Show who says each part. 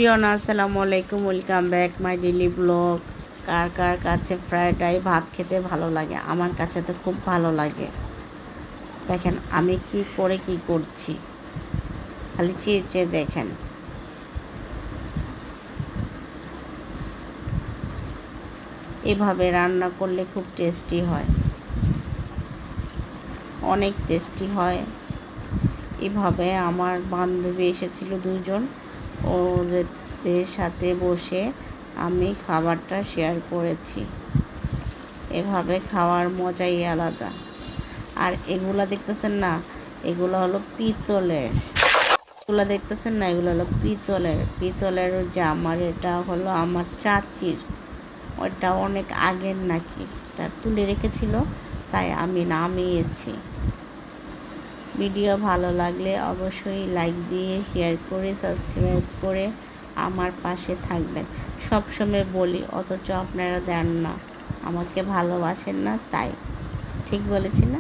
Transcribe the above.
Speaker 1: প্রিয়না আসসালামু আলাইকুম, welcome back my daily blog. কার কার কাছে ফ্রাইড রাইস ভাত খেতে ভালো লাগে? আমার কাছে তো খুব ভালো লাগে। দেখেন আমি কি করছি, খালি চেয়ে চেয়ে দেখেন। এভাবে রান্না করলে খুব টেস্টি হয়, অনেক টেস্টি হয়। এভাবে আমার বান্ধবী এসেছিল দুজন, ওদের সাথে বসে আমি খাবারটা শেয়ার করেছি। এভাবে খাওয়ার মজাই আলাদা। আর এগুলা দেখতেছেন না, এগুলো হলো পিতলের। এগুলো দেখতেছেন না, এগুলো হলো পিতলের জামার। এটা হলো আমার চাচির, ওটা অনেক আগের নাকি, এটা তুলে রেখেছিল, তাই আমি নামিয়েছি। ভিডিও ভালো লাগলে অবশ্যই লাইক দিয়ে শেয়ার করে সাবস্ক্রাইব করে আমার পাশে থাকবেন। সবসময় বলি, অথচ আপনারা দেন না, আমাকে ভালোবাসেন না। তাই ঠিক বলেছি না?